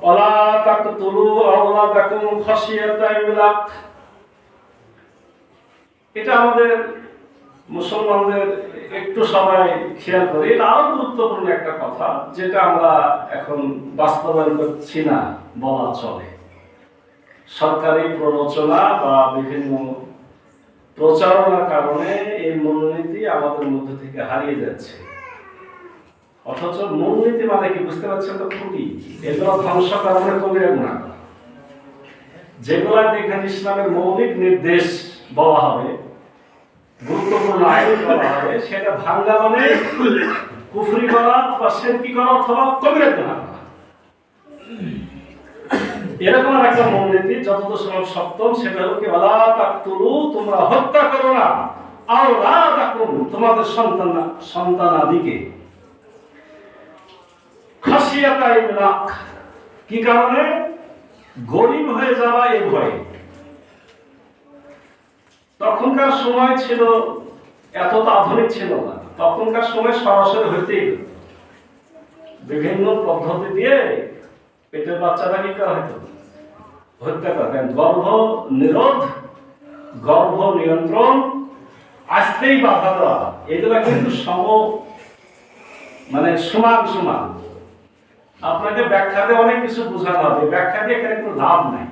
ওয়ালা তাকতুলু আওলাদাকুম খাশিয়াতা ইমলাক। এটা আমাদের মুসলমানদের একটু সবাই খেয়াল করি, এটা আরো গুরুত্বপূর্ণ একটা কথা যেটা আমরা এখন বাস্তবায়ন করছি না বলা চলে। সরকারি প্ররোচনা বা বিভিন্ন প্রচারণার কারণে এই মূলনীতি আমাদের মধ্যে থেকে হারিয়ে যাচ্ছে। অথচ মূলনীতি মানে কি বুঝতে পারছেন তো? খুঁটি। এগুলো ধ্বংস কারণে কবিরা গুনাহ। যেগুলা দেখেন ইসলামের মৌলিক নির্দেশ বলা হবে, গুরুত্বপূর্ণ আইন বলা হবে, সেটা ভাঙ্গা মানে কুফরি করা বা শিরকি করা অথবা কবিরা গুনাহ। এরকম একটা মূলনীতি যতদূর সম্ভব সপ্তম, সেটা হলো কি ওয়ালা তাকতুলু, তোমরা হত্যা করো না আওলাদাকুম, তোমাদের সন্তানাদিকে, খাশিয়াতা ইমলাক, কি কারণে? গরিব হয়ে যাওয়া এই ভয়ে। তখনকার সময় ছিল এত তো আধুনিক ছিল না, তখনকার সময় সরাসরি হইতেই বিভিন্ন পদ্ধতি দিয়ে পেটের বাচ্চাটা কি করা হতো? হত্যা করা। গর্ভ নিরোধ, গর্ভ নিয়ন্ত্রণ, আসতেই বাধা দেওয়া, এগুলা কিন্তু সমান সমান। আপনাকে ব্যাখ্যা দিয়ে অনেক কিছু বোঝানো হবে, ব্যাখ্যা দিয়ে এখানে কোনো লাভ নাই।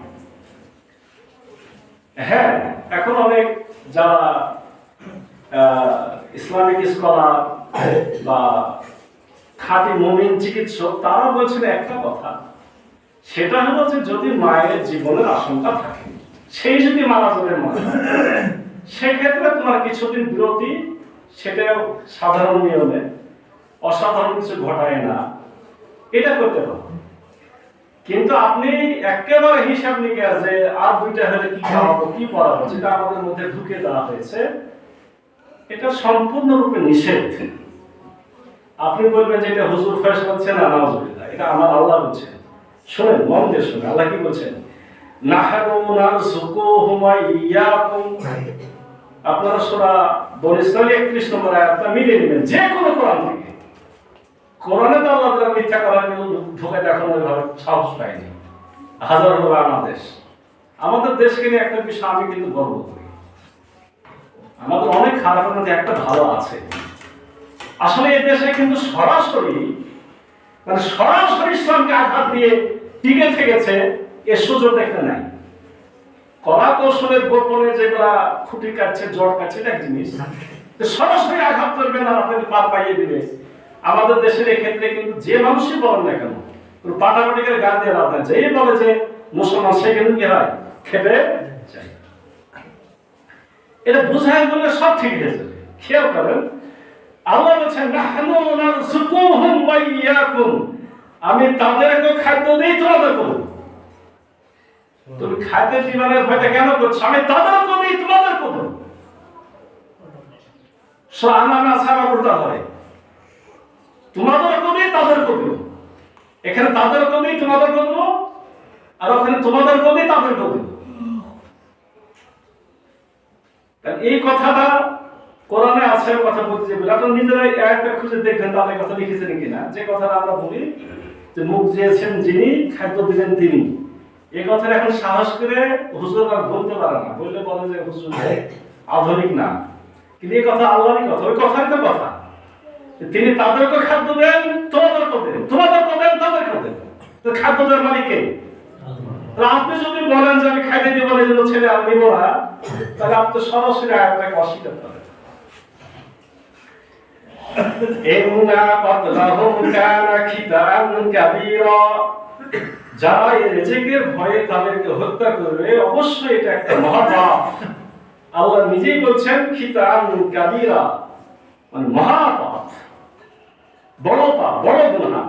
হ্যাঁ, এখন অনেক যারা ইসলামিক স্কলার বা খাঁটি মুমিন চিকিৎসক, তারা বলছেন একটা কথা, সেটা হলো যে যদি মায়ের জীবনের আশঙ্কা থাকে, সেই যদি মারা যাবে মা, সেক্ষেত্রে তোমার কিছুদিন বিরতি, সেটাও সাধারণ নিয়মে, অসাধারণ কিছু ঘটায় না, এটা করতে পারো। কিন্তু আপনি একেবারে হিসাব নিকাশ যে আর দুইটা হলে কি খাওয়াবো, কি পড়াবো, যেটা আমাদের মধ্যে ঢুকে দেওয়া হয়েছে, এটা সম্পূর্ণরূপে নিষেধ। আপনি বলবেন যে এটা হুজুর ফয়সালা হচ্ছে না, নাউজুবিল্লাহ, এটা আমার আল্লাহ বলছেন। শুনেন, মন দিয়ে শুনেন, আল্লাহ কি বলছেন? নাহনু নারযুকুহুম ওয়া ইয়্যাকুম। আপনারা সূরা বনী ইসরাঈল 31 নম্বর আয়াতটা মিলিয়ে নেবেন যে কোনো কোরআন থেকে। কোরআনে তো আল্লাহ তাআলা মিথ্যা করার কেউ ঢোকে দেখানোর ভাবে সাহস পায়নি। হাজার বাংলাদেশ, আমাদের দেশকে নিয়ে একটা বিষয় আমি কিন্তু গর্ব করি। আমাদের অনেক খারাপের মধ্যে একটা ভালো আছে। আসলে এই দেশে কিন্তু সরাসরি ইসলামকে আঘাত দিয়ে টিকে থেকেছে, এর সুযোগ দেখতে নাই। কলা কৌশলের গোপনে যেগুলা খুঁটি কাটছে, জড় কাটছে, এটা এক জিনিস। সরাসরি আঘাত করবে না, আপনাকে পার পাইয়ে দিবে। আমাদের দেশের ক্ষেত্রে কিন্তু যে মানুষই বলেন না কেন, পাটাপাটি করে গান দিয়ে লাভ নাই। যেই বলে যে মুসলমান, সে কিন্তু কি হয়? খেপে যায়। এটা বুঝায় বললে সব ঠিক হয়ে যাবে। খেয়াল করেন, আল্লাহ বলছেন নাহনু নারযুকুহুম ওয়া ইয়্যাকুম, আমি তাদেরকে খাদ্য দেই, তোমাদেরকে দেই। তুমি খাদ্যের জীবনের ভয়টা কেন করছো? আমি তাদেরকে দেই, তোমাদেরকে দেই। সুবহানাল্লাহ, সাহাবা উল্টা হয়, তোমাদেরকে দেই, তাদেরকে দেই। এখানে তাদেরকে দেই, তোমাদেরকে দেব, আর ওখানে তোমাদেরকে দেই, তাদেরকে দেব। এই কথাটা কোরআনে আছে, কথা বলতে যে আপনারা নিজেরাই একটা খুঁজে দেখবেন তাদের কথা লিখেছেন কিনা। যে কথাটা আমরা বলি যে মুখ দিয়েছেন যিনি, খাদ্য দিলেন তিনি, এই কথাটা এখন সাহস করে হুজুর আর বলতে পারে না। বললে বলে যে হুজুর আধুনিক না, কিন্তু এই কথা আল্লাহরই কথা, ওই কথাই তো কথা। তিনি তাদেরকে খাদ্য দেন, তোমাদেরকে দেন, তোমাদেরকে দেন, তাদেরকে দেন। তো খাদ্য দেওয়ার মালিক কে? আপনি যদি বলেন যে আমি খাইতে দিব না, এই জন্য ছেলে আর নিব না, তাহলে আপনি সরাসরি আয়াতটাকে অস্বীকার করেন। ইন্না কাতলাহুম কানা খিতাআন কাবীরা, যারা এই রিজিকের ভয়ে তাদেরকে হত্যা করবে, অবশ্যই এটা একটা মহাপাপ। আল্লাহ নিজেই বলছেন খিতাআন কাবীরা, মানে মহাপাপ, বড় পাপ, বড় গুনাহ।